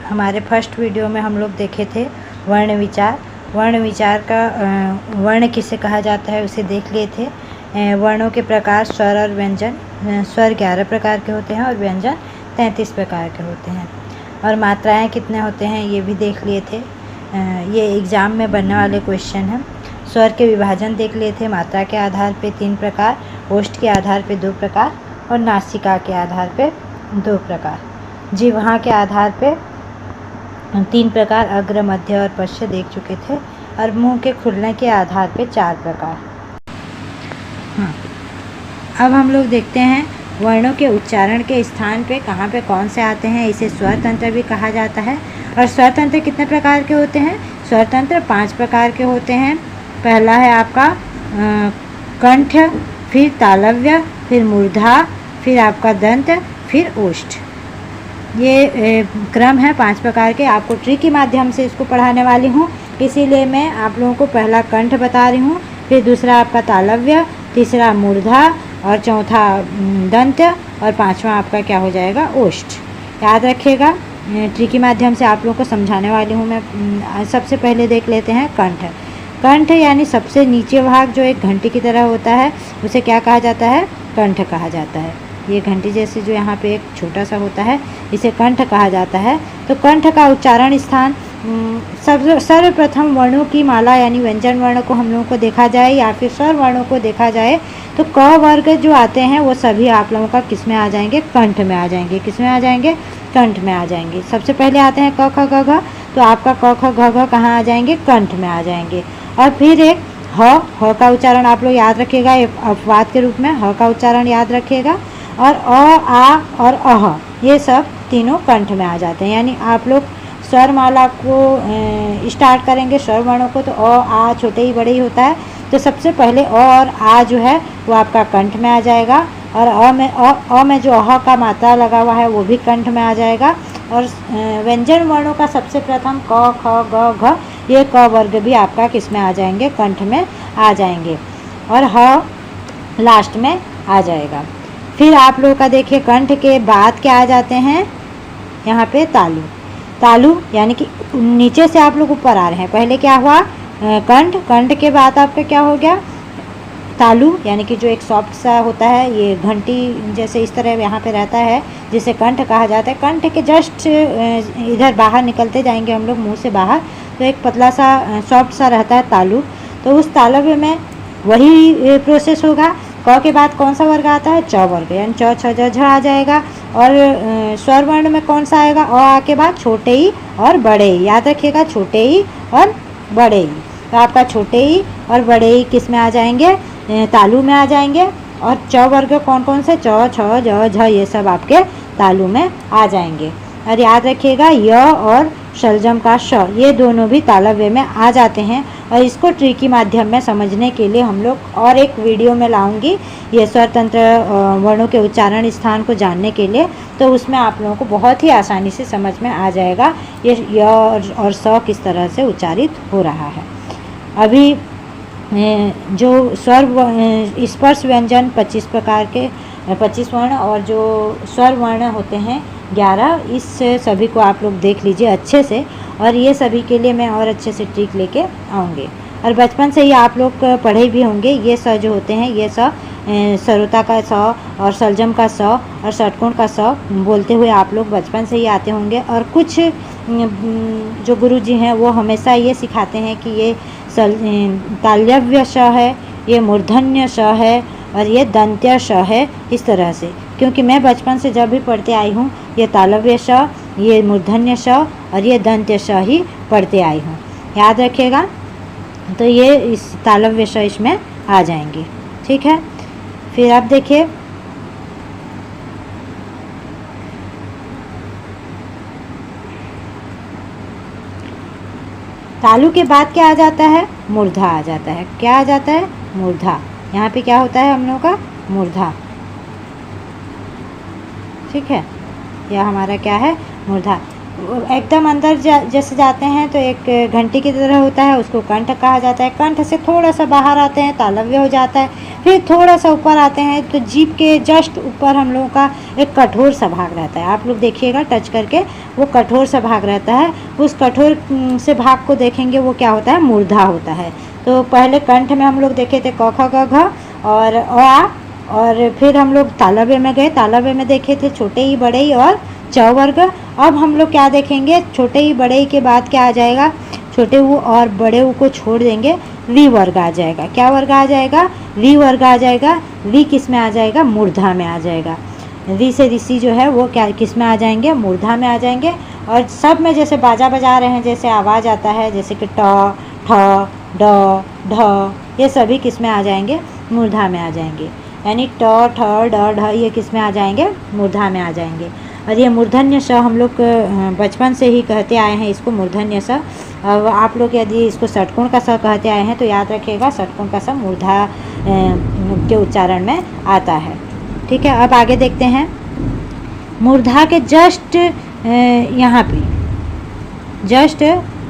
हमारे first video में हम लोग देखे थे वर्ण विचार। वर्ण विचार का वर्ण किसे कहा जाता है उसे देख लिए थे। वर्णों के प्रकार स्वर और व्यंजन। स्वर 11 प्रकार के होते हैं और व्यंजन 33 प्रकार के होते हैं। और मात्राएं कितने होते हैं ये भी देख लिए थे। ये एग्ज़ाम में बनने वाले क्वेश्चन हैं। स्वर के विभाजन देख लिए थे। मात्रा के आधार पे 3 प्रकार, ओष्ठ के आधार पे 2 प्रकार और नासिका के आधार पे 2 प्रकार। जिह्वा के आधार पे 3 प्रकार, अग्र, मध्य और पश्च देख चुके थे। और मुंह के खुलने के आधार पे 4 प्रकार। हाँ, अब हम लोग देखते हैं वर्णों के उच्चारण के स्थान पे कहाँ पे कौन से आते हैं। इसे स्वर तंत्र भी कहा जाता है। और स्वर तंत्र कितने प्रकार के होते हैं? स्वर तंत्र 5 प्रकार के होते हैं। पहला है आपका कंठ, फिर तालव्य, फिर मूर्धा, फिर आपका दंत, फिर ओष्ठ। ये क्रम है 5 प्रकार के। आपको ट्री के माध्यम से इसको पढ़ाने वाली हूँ, इसीलिए मैं आप लोगों को पहला कंठ बता रही हूँ, फिर दूसरा आपका तालव्य, तीसरा मूर्धा और चौथा दंत और पांचवा आपका क्या हो जाएगा? ओष्ठ। याद रखिएगा, ट्री के माध्यम से आप लोगों को समझाने वाली हूँ मैं। सबसे पहले देख लेते हैं कंठ। कंठ यानी सबसे नीचे भाग जो एक घंटी की तरह होता है उसे क्या कहा जाता है? कंठ कहा जाता है। ये घंटी जैसे जो यहाँ पे एक छोटा सा होता है इसे कंठ कहा जाता है। तो कंठ का उच्चारण स्थान सर्वप्रथम वर्णों की माला यानी व्यंजन वर्ण को हम लोगों को देखा जाए या फिर स्वर वर्णों को देखा जाए तो क वर्ग जो आते हैं वो सभी आप लोगों का किस में आ जाएंगे? कंठ में आ जाएंगे। किस में आ जाएंगे? कंठ में आ जाएंगे। सबसे पहले आते हैं क ख ग घ, तो आपका क ख ग घ कहाँ आ जाएंगे? कंठ में आ जाएंगे। और फिर एक ह का उच्चारण आप लोग याद रखिएगा, अपवाद के रूप में ह का उच्चारण याद रखिएगा। और आ और अह ये सब तीनों कंठ में आ जाते हैं। यानी आप लोग स्वर माला को स्टार्ट करेंगे स्वर वर्णों को तो आ छोटे ही बड़े ही होता है। तो सबसे पहले और आ जो है वो आपका कंठ में आ जाएगा। और अ में जो अह का मात्रा लगा हुआ है वो भी कंठ में आ जाएगा। और व्यंजन वर्णों का सबसे प्रथम क ख ग घ ये क वर्ग भी आपका किस में आ जाएंगे? कंठ में आ जाएंगे। और ह लास्ट में आ जाएगा। फिर आप लोगों का देखिए कंठ के बाद क्या आ जाते हैं? यहाँ पे तालु। तालु यानी कि नीचे से आप लोग ऊपर आ रहे हैं। पहले क्या हुआ? कंठ। कंठ के बाद आपका क्या हो गया? तालु यानी कि जो एक सॉफ्ट सा होता है, ये घंटी जैसे इस तरह यहाँ पे रहता है जिसे कंठ कहा जाता है। कंठ के जस्ट इधर बाहर निकलते जाएंगे हम लोग मुंह से बाहर, तो एक पतला सा सॉफ्ट सा रहता है तालु। तो उस तालव्य में वही प्रोसेस होगा। क के बाद कौन सा वर्ग आता है? च वर्ग, यानी च छ ज झ आ जाएगा। और स्वर वर्ण में कौन सा आएगा? अ के बाद छोटे ई और बड़े ई। याद रखिएगा, छोटे ई और बड़े ई। तो आपका छोटे ई और बड़े ई किस में आ जाएंगे? तालु में आ जाएंगे। और च वर्ग कौन कौन से? च छ ज झ ये सब आपके तालु में आ जाएंगे। और याद रखिएगा य और शलजम का श ये दोनों भी तालव्य में आ जाते हैं। और इसको ट्री के माध्यम में समझने के लिए हम लोग और एक वीडियो में लाऊंगी ये स्वर तंत्र वर्णों के उच्चारण स्थान को जानने के लिए। तो उसमें आप लोगों को बहुत ही आसानी से समझ में आ जाएगा ये य और स किस तरह से उच्चारित हो रहा है। अभी जो स्वर स्पर्श व्यंजन 25 प्रकार के 25 वर्ण और जो स्वर वर्ण होते हैं 11, इस सभी को आप लोग देख लीजिए अच्छे से। और ये सभी के लिए मैं और अच्छे से ट्रिक लेके आऊँगी। और बचपन से ही आप लोग पढ़े भी होंगे। ये स जो होते हैं ये स सरोता का स और सलजम का स और षटकोण का स बोलते हुए आप लोग बचपन से ही आते होंगे। और कुछ जो गुरुजी हैं वो हमेशा ये सिखाते हैं कि ये तालव्य श है, ये मूर्धन्य श है और ये दंत्य श है, इस तरह से। क्योंकि मैं बचपन से जब भी पढ़ते आई हूँ ये तालव्य श, ये मूर्धन्य श और ये दंत्य श ही पढ़ते आई हूँ। याद रखिएगा। तो ये इस तालव्य श इसमें आ जाएंगे। ठीक है। फिर आप देखिए तालु के बाद क्या आ जाता है? मूर्धा आ जाता है। क्या आ जाता है? मूर्धा। यहाँ पे क्या होता है हम लोगों का? मूर्धा। ठीक है, यह हमारा क्या है? मूर्धा। एकदम अंदर जैसे जाते हैं तो एक घंटी की तरह होता है, उसको कंठ कहा जाता है। कंठ से थोड़ा सा बाहर आते हैं तालव्य हो जाता है। फिर थोड़ा सा ऊपर आते हैं तो जीभ के जस्ट ऊपर हम लोगों का एक कठोर सा भाग रहता है। आप लोग देखिएगा टच करके, वो कठोर सा भाग रहता है। उस कठोर से भाग को देखेंगे वो क्या होता है, मूर्धा होता है। तो पहले कंठ में हम लोग देखे थे क ख ग घ और आ, और फिर हम लोग तालव्य में गए, तालव्य में देखे थे छोटे ई बड़े ई और च वर्ग। अब हम लोग क्या देखेंगे, छोटे ई बड़े ई के बाद क्या आ जाएगा, छोटे ऊ और बड़े ऊ को छोड़ देंगे, री वर्ग आ जाएगा। क्या वर्ग आ जाएगा, री वर्ग आ जाएगा। री किस में आ जाएगा, मूर्धा में आ जाएगा। री से ऋषि जो है वो क्या किस में आ जाएंगे, मूर्धा में आ जाएंगे। और सब में जैसे बाजा बजा रहे हैं जैसे आवाज़ आता है, जैसे कि ट ठ ड ढ, ये सभी किस में आ जाएंगे, मूर्धा में आ जाएंगे। यानी ट ठ ड ढ ये किस में आ जाएंगे, मूर्धा में आ जाएंगे। और ये मूर्धन्य स हम लोग बचपन से ही कहते आए हैं इसको मूर्धन्य स। अब आप लोग यदि इसको षटकोण का स कहते आए हैं तो याद रखिएगा षटकोण का स मूर्धा के उच्चारण में आता है। ठीक है, अब आगे देखते हैं। मूर्धा के जस्ट यहाँ पे जस्ट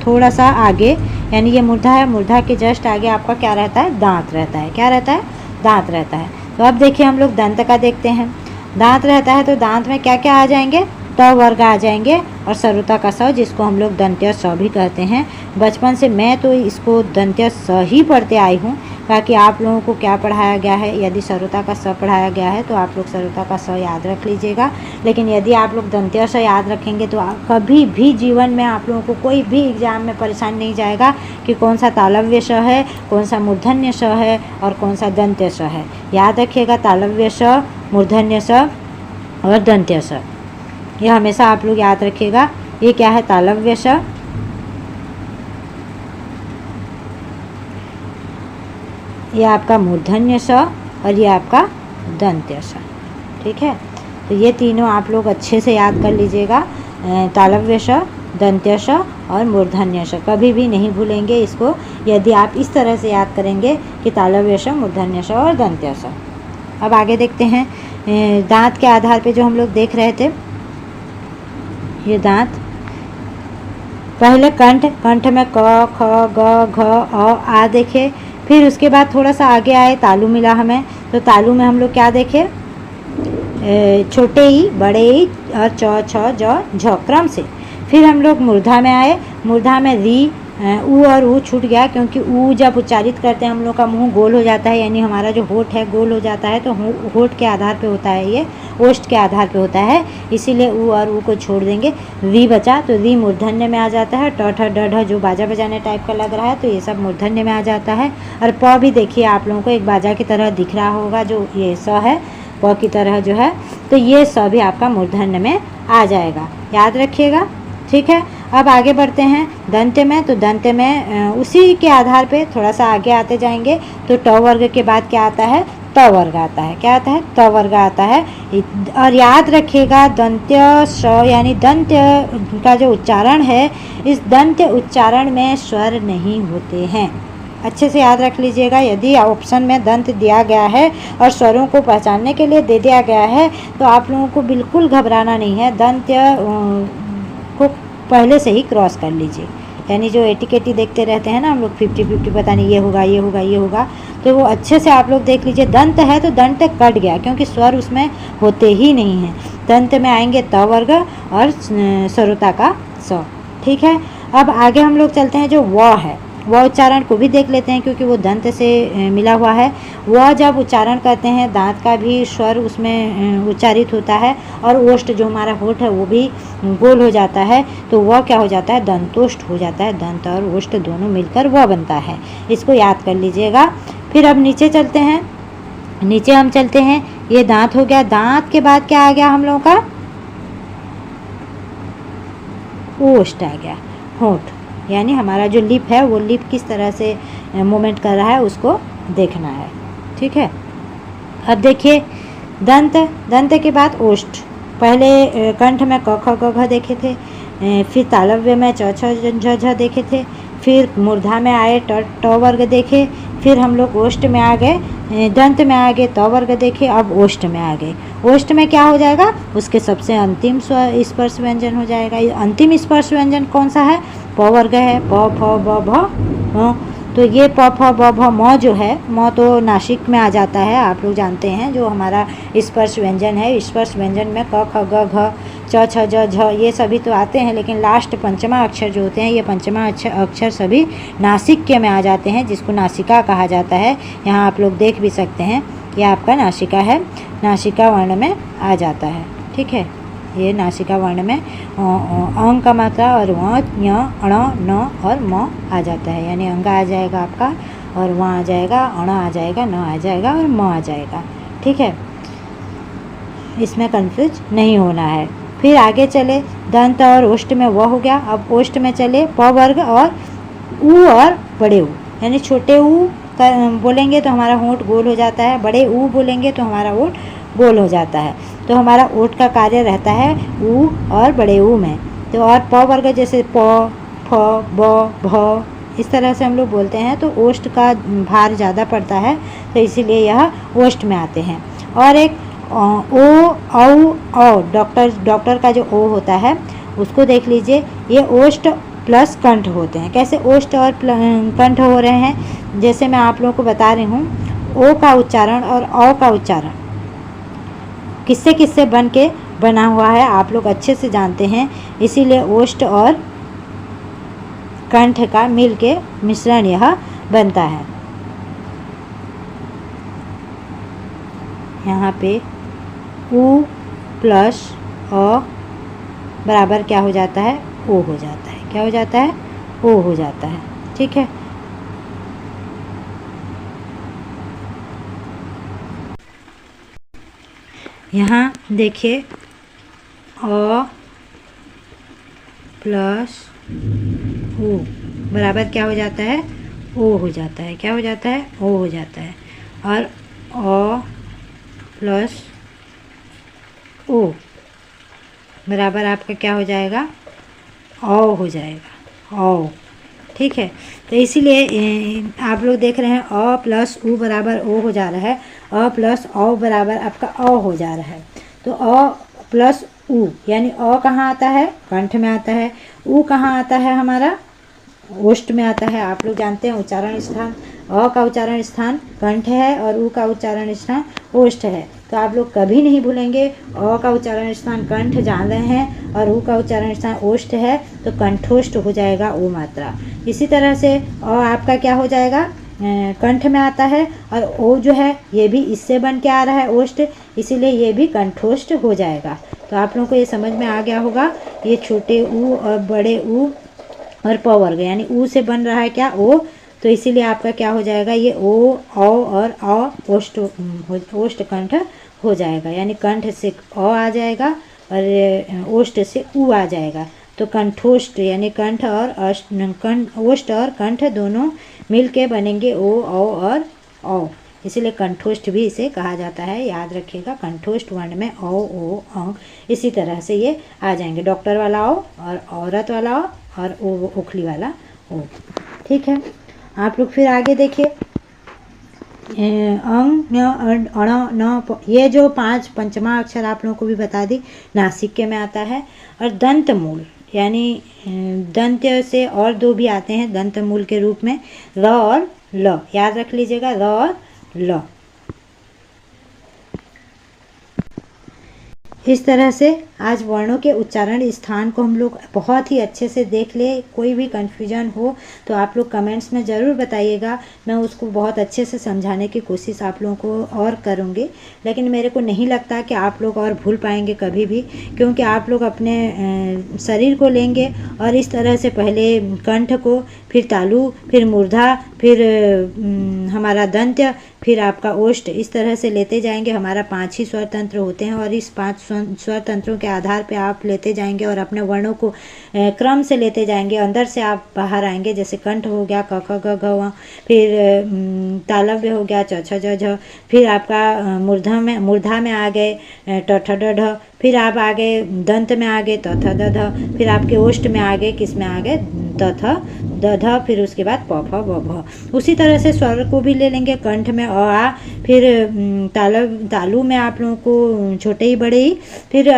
थोड़ा सा आगे, यानी ये मूर्धा है, मूर्धा के जस्ट आगे आपका क्या रहता है, दांत रहता है। क्या रहता है, दांत रहता है। तो अब देखिए हम लोग दंत का देखते हैं। दांत रहता है तो दांत में क्या क्या आ जाएंगे, त वर्ग आ जाएंगे और सरुता का स जिसको हम लोग दंत्य स भी कहते हैं। बचपन से मैं तो इसको दंत्य स ही पढ़ते आई हूँ, बाकी आप लोगों को क्या पढ़ाया गया है, यदि सरुता का स पढ़ाया गया है तो आप लोग सरुता का स याद रख लीजिएगा। लेकिन यदि आप लोग दंत्य स याद रखेंगे तो कभी भी जीवन में आप लोगों को कोई भी एग्जाम में परेशान नहीं जाएगा कि कौन सा तालव्य स है, कौन सा मूर्धन्य स है और कौन सा दंत्य स है। याद रखिएगा तालव्य स, मूर्धन्य स और दंत्य स, ये हमेशा आप लोग याद रखिएगा। ये क्या है, तालव्य स, ये आपका मूर्धन्य स और ये आपका दंत्य स। ठीक है, तो ये तीनों आप लोग अच्छे से याद कर लीजिएगा, तालव्य स, दंत्य स और मूर्धन्य स। कभी भी नहीं भूलेंगे इसको यदि आप इस तरह से याद करेंगे कि तालव्य स, मूर्धन्य स और दंत्य स। अब आगे देखते हैं। दांत के आधार पे जो हम लोग देख रहे थे, ये दांत, पहले कंठ, कंठ में क ख ग घ आ देखे। फिर उसके बाद थोड़ा सा आगे आए, तालु मिला हमें, तो तालु में हम लोग क्या देखे, छोटे ई बड़े ई और च छ ज झ क्रम से। फिर हम लोग मूर्धा में आए, मूर्धा में री, ऊ और ऊ छूट गया क्योंकि ऊ जब उच्चारित करते हैं हम लोग का मुंह गोल हो जाता है, यानी हमारा जो होठ है गोल हो जाता है। तो होठ के आधार पे होता है, ये ओष्ठ के आधार पे होता है, इसीलिए ऊ और ऊ को छोड़ देंगे। री बचा तो री मूर्धन्य में आ जाता है। ट ठ ड ढ जो बाजा बजाने टाइप का लग रहा है तो ये सब मूर्धन्य में आ जाता है। और प भी देखिए आप लोगों को एक बाजा की तरह दिख रहा होगा, जो ये स है प की तरह जो है, तो ये स भी आपका मूर्धन्य में आ जाएगा, याद रखिएगा। ठीक है, अब आगे बढ़ते हैं दंत्य में। तो दंत्य में उसी के आधार पे थोड़ा सा आगे आते जाएंगे तो ट वर्ग के बाद क्या आता है, त वर्ग आता है। क्या आता है, त वर्ग आता है। और याद रखिएगा दंत्य स यानी दंत्य का जो उच्चारण है, इस दंत्य उच्चारण में स्वर नहीं होते हैं। अच्छे से याद रख लीजिएगा। यदि ऑप्शन में दंत दिया गया है और स्वरों को पहचानने के लिए दे दिया गया है तो आप लोगों को बिल्कुल घबराना नहीं है। दंत्य को पहले से ही क्रॉस कर लीजिए, यानी जो एटिकेटी देखते रहते हैं ना हम लोग 50-50, पता नहीं ये होगा ये होगा ये होगा, तो वो अच्छे से आप लोग देख लीजिए। दंत है तो दंत कट गया क्योंकि स्वर उसमें होते ही नहीं हैं। दंत में आएंगे त वर्ग और सरुता का स। ठीक है, अब आगे हम लोग चलते हैं। जो व है, व उच्चारण को भी देख लेते हैं क्योंकि वो दंत से मिला हुआ है। वह जब उच्चारण करते हैं दांत का भी स्वर उसमें उच्चारित होता है और ओष्ठ जो हमारा होठ है वो भी गोल हो जाता है, तो वह क्या हो जाता है, दंतोष्ठ हो जाता है। दंत और ओष्ठ दोनों मिलकर वह बनता है, इसको याद कर लीजिएगा। फिर अब नीचे चलते हैं। नीचे हम चलते हैं, ये दांत हो गया। दांत के बाद क्या आ गया हम लोगों का, ओष्ठ आ गया, होठ, यानी हमारा जो लिप है वो लिप किस तरह से मूवमेंट कर रहा है उसको देखना है। ठीक है, अब देखिए दंत, दंत के बाद ओष्ठ। पहले कंठ में क ख ग घ देखे थे, फिर तालव्य में च छ ज झ देखे थे, फिर मूर्धा में आए ट वर्ग देखे, फिर हम लोग ओष्ठ में आ गए, दंत में आ गए, त वर्ग देखे, अब ओष्ठ में आ गए। ओष्ठ में क्या हो जाएगा, उसके सबसे अंतिम स्पर्श व्यंजन हो जाएगा। अंतिम स्पर्श व्यंजन कौन सा है, प वर्ग है, प फ ब भ म। तो ये प फ ब भ म जो है, म तो नासिक में आ जाता है, आप लोग जानते हैं, जो हमारा स्पर्श व्यंजन है। स्पर्श व्यंजन में क ख ग घ च छ ज झ ये सभी तो आते हैं, लेकिन लास्ट पंचमा अक्षर जो होते हैं, ये पंचमा अक्षर सभी नासिक के में आ जाते हैं, जिसको नासिका कहा जाता है। यहाँ आप लोग देख भी सकते हैं, ये आपका नासिका है, नासिका वर्ण में आ जाता है। ठीक है, ये नासिका वर्ण में अंग का मात्रा और व, य, अण, न और म आ जाता है, यानी अंग आ जाएगा आपका, और वहाँ आ जाएगा, अण आ जाएगा, न आ जाएगा और म आ जाएगा। ठीक है, इसमें कंफ्यूज नहीं होना है। फिर आगे चले, दंत और ओष्ठ में व हो गया। अब ओष्ठ में चले, प वर्ग और ऊ और बड़े ऊ, यानी छोटे ऊ बोलेंगे तो हमारा होंठ गोल हो जाता है, बड़े ऊ बोलेंगे तो हमारा होंठ गोल हो जाता है। तो हमारा ओठ का कार्य रहता है ऊ और बड़े ऊ में। तो और प वर्ग जैसे प, फ, ब, भ, इस तरह से हम लोग बोलते हैं, तो ओष्ठ का भार ज़्यादा पड़ता है, तो इसीलिए यह ओष्ठ में आते हैं। और एक ओ, औ, डॉक्टर का जो ओ होता है उसको देख लीजिए, ये ओष्ठ प्लस कंठ होते हैं। कैसे ओष्ठ और कंठ हो रहे हैं, जैसे मैं आप लोगों को बता रही हूँ, ओ का उच्चारण और औ का उच्चारण किससे किससे बन के बना हुआ है आप लोग अच्छे से जानते हैं, इसीलिए ओष्ठ और कंठ का मिल के मिश्रण यह बनता है। यहाँ पे ऊ प्लस अ बराबर क्या हो जाता है, ओ हो जाता है। क्या हो जाता है, ओ हो जाता है। ठीक है, यहाँ देखिए, अ प्लस ओ बराबर क्या हो जाता है, ओ हो जाता है। क्या हो जाता है, ओ हो जाता है। और अ प्लस ओ बराबर आपका क्या हो जाएगा, औ हो जाएगा, औ। ठीक है, तो इसीलिए आप लोग देख रहे हैं अ प्लस ऊ बराबर ओ हो जा रहा है, अ प्लस औ बराबर आपका अ हो जा रहा है। तो अ प्लस ऊ, यानी अ कहाँ आता है, कंठ में आता है, ऊ कहाँ आता है, हमारा ओष्ठ में आता है। आप लोग जानते हैं उच्चारण स्थान, अ का उच्चारण स्थान कंठ है और ऊ का उच्चारण स्थान ओष्ठ है। तो आप लोग कभी नहीं भूलेंगे, अ का उच्चारण स्थान कंठ जान रहे हैं और ऊ का उच्चारण स्थान ओष्ठ है, तो कंठोष्ठ हो जाएगा ओ मात्रा। इसी तरह से अ आपका क्या हो जाएगा, कंठ में आता है, और ओ जो है ये भी इससे बन के आ रहा है ओष्ठ, इसीलिए ये भी कंठोष्ठ हो जाएगा। तो आप लोगों को ये समझ में आ गया होगा, ये छोटे ऊ और बड़े ऊ और प वर्ग, यानी ऊ से बन रहा है क्या, ओ, तो इसीलिए आपका क्या हो जाएगा, ये ओ, औ और अ ओष्ठ कंठ हो जाएगा, यानी कंठ से अ आ जाएगा और ओष्ठ से ऊ आ जाएगा। तो कंठोष्ठ यानी कंठ और ओष्ठ और कंठ दोनों मिल के बनेंगे ओ, औ और औ, इसीलिए कंठोष्ठ भी इसे कहा जाता है। याद रखिएगा, कंठोष्ठ वर्ण में औ, ओ, औ इसी तरह से ये आ जाएंगे, डॉक्टर वाला ओ और औरत वाला ओ और ओ ओखली वाला ओ। ठीक है, आप लोग फिर आगे देखिए, अंग, ञ, अण, न, ये जो 5 पंचमा अक्षर आप लोगों को भी बता दी, नासिक के में आता है। और दंत मूल, यानी दंत से और 2 भी आते हैं दंत मूल के रूप में, र और ल, याद रख लीजिएगा, र और ल। इस तरह से आज वर्णों के उच्चारण स्थान को हम लोग बहुत ही अच्छे से देख ले। कोई भी कन्फ्यूजन हो तो आप लोग कमेंट्स में ज़रूर बताइएगा, मैं उसको बहुत अच्छे से समझाने की कोशिश आप लोगों को और करूँगी। लेकिन मेरे को नहीं लगता कि आप लोग और भूल पाएंगे कभी भी, क्योंकि आप लोग अपने शरीर को लेंगे और इस तरह से पहले कंठ को, फिर तालु, फिर मूर्धा, फिर हमारा दंत्य, फिर आपका ओष्ठ, इस तरह से लेते जाएंगे। हमारा 5 ही स्वर तंत्र होते हैं और इस 5 स्वर तंत्रों के आधार पे आप लेते जाएंगे और अपने वर्णों को क्रम से लेते जाएंगे, अंदर से आप बाहर आएंगे। जैसे कंठ हो गया क ख ग घ, फिर तालव्य हो गया च छ ज झ, फिर आपका मूर्धा में आ गए ट ठ ड ढ, फिर आप आ गए दंत में आ गए त थ द ध, फिर आपके ओष्ठ में आ गए, किस में आ गए त थ द ध, फिर उसके बाद प फ ब भ। उसी तरह से स्वर को भी ले लेंगे। कंठ में अ आ, फिर तालु में आप लोगों को छोटे ही बड़े ही, फिर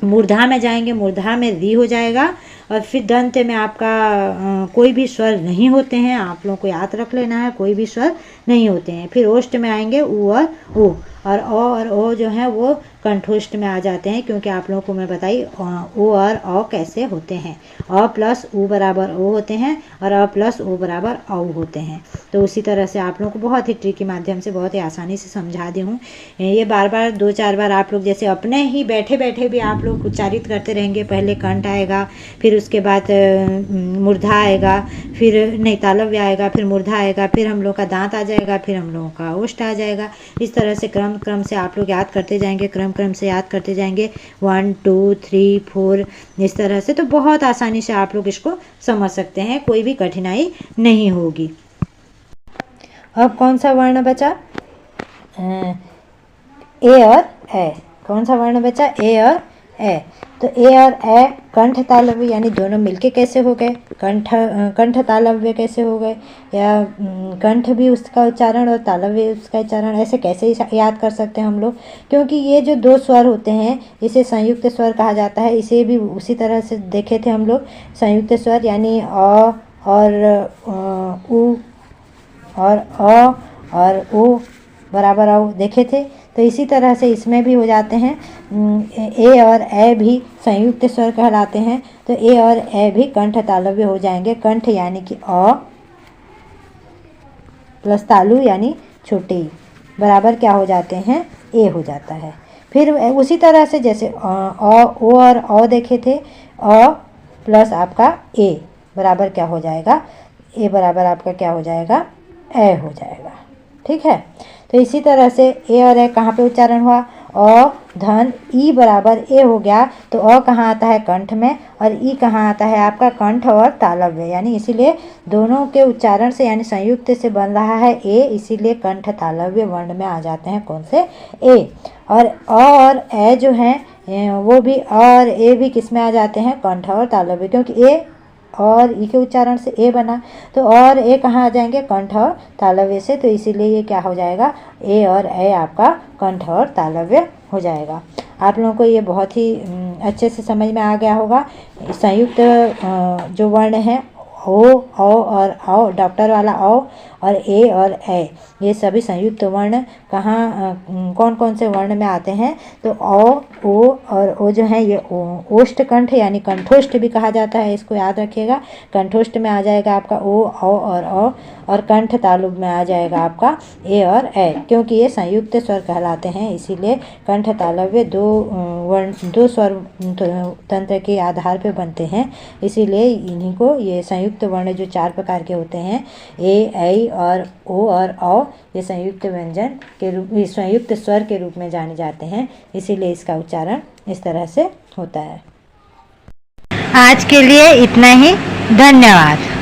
मूर्धा में जाएंगे, मूर्धा में री हो जाएगा। और फिर दंत में आपका कोई भी स्वर नहीं होते हैं, आप लोगों को याद रख लेना है, कोई भी स्वर नहीं होते हैं। फिर ओष्ठ में आएंगे उ और उ, और ओ जो है वो कंठोष्ठ में आ जाते हैं, क्योंकि आप लोगों को मैं बताई ओ और औ कैसे होते हैं। अ प्लस उ बराबर ओ होते हैं और अ प्लस ओ बराबर औ होते हैं। तो उसी तरह से आप लोगों को बहुत ही ट्रिक के माध्यम से बहुत ही आसानी से समझा दी हूँ। ये बार बार 2-4 बार आप लोग जैसे अपने ही बैठे बैठे भी आप लोग उच्चारित करते रहेंगे। पहले कंठ आएगा, फिर उसके बाद मूर्धा आएगा, फिर नहीं तालव्य आएगा, फिर मूर्धा आएगा, फिर हम लोग का दांत आ जाएगा, फिर हम लोगों का ओष्ठ आ जाएगा। इस तरह से क्रम से आप लोग याद करते जाएंगे, क्रम से याद करते जाएंगे 1 2 3 4 इस तरह से। तो बहुत आसानी से आप लोग इसको समझ सकते हैं, कोई भी कठिनाई नहीं होगी। अब कौन सा वर्ण बचा? ए और ए। कौन सा वर्ण बचा? ए और ए। तो ए और ए कंठ तालव्य यानी दोनों मिलके कैसे हो गए? कंठ तालव्य कैसे हो गए, या कंठ भी उसका उच्चारण और तालव्य उसका उच्चारण, ऐसे कैसे याद कर सकते हैं हम लोग? क्योंकि ये जो 2 स्वर होते हैं इसे संयुक्त स्वर कहा जाता है। इसे भी उसी तरह से देखे थे हम लोग, संयुक्त स्वर यानी अ और उ और ओ बराबर औ देखे थे। तो इसी तरह से इसमें भी हो जाते हैं। ए और ए भी संयुक्त स्वर कहलाते हैं। तो ए और ए भी कंठ तालव्य हो जाएंगे। कंठ यानी कि अ प्लस तालु यानी छोटे ई बराबर क्या हो जाते हैं? ए हो जाता है। फिर उसी तरह से जैसे ओ और औ देखे थे, अ प्लस आपका ए बराबर क्या हो जाएगा? ए बराबर आपका क्या हो जाएगा? ए हो जाएगा। ठीक है। तो इसी तरह से ए और ए कहाँ पे उच्चारण हुआ? अ धन ई बराबर ए हो गया। तो अ कहाँ आता है? कंठ में, और ई कहाँ आता है? आपका कंठ और तालव्य, यानी इसीलिए दोनों के उच्चारण से यानी संयुक्त से बन रहा है ए, इसीलिए कंठ तालव्य वर्ण में आ जाते हैं। कौन से? ए। और अ और ए जो हैं वो भी अ और ए भी किस में आ जाते हैं? कंठ और तालव्य, क्योंकि ए और ई के उच्चारण से ए बना। तो और ए कहाँ आ जाएंगे? कंठ और तालव्य से। तो इसीलिए ये क्या हो जाएगा? ए और ए आपका कंठ और तालव्य हो जाएगा। आप लोगों को ये बहुत ही अच्छे से समझ में आ गया होगा। संयुक्त जो वर्ण है ओ और औ, डॉक्टर वाला ओ और ए और ए, ये सभी संयुक्त वर्ण कहाँ कौन कौन से वर्ण में आते हैं? तो ओ और ओ जो है ये ओष्ठ कंठ यानी कंठोष्ठ भी कहा जाता है, इसको याद रखिएगा। कंठोष्ठ में आ जाएगा आपका ओ और कंठ तालु में आ जाएगा आपका ए और ए, क्योंकि ये संयुक्त स्वर कहलाते हैं। इसीलिए कंठ तालव्य 2 स्वर तंत्र के आधार पर बनते हैं। इसीलिए इन्हीं को ये संयुक्त वर्ण जो 4 प्रकार के होते हैं, ए, ऐ और ओ और औ, ये संयुक्त व्यंजन के रूप, संयुक्त स्वर के रूप में जाने जाते हैं। इसीलिए इसका उच्चारण इस तरह से होता है। आज के लिए इतना ही। धन्यवाद।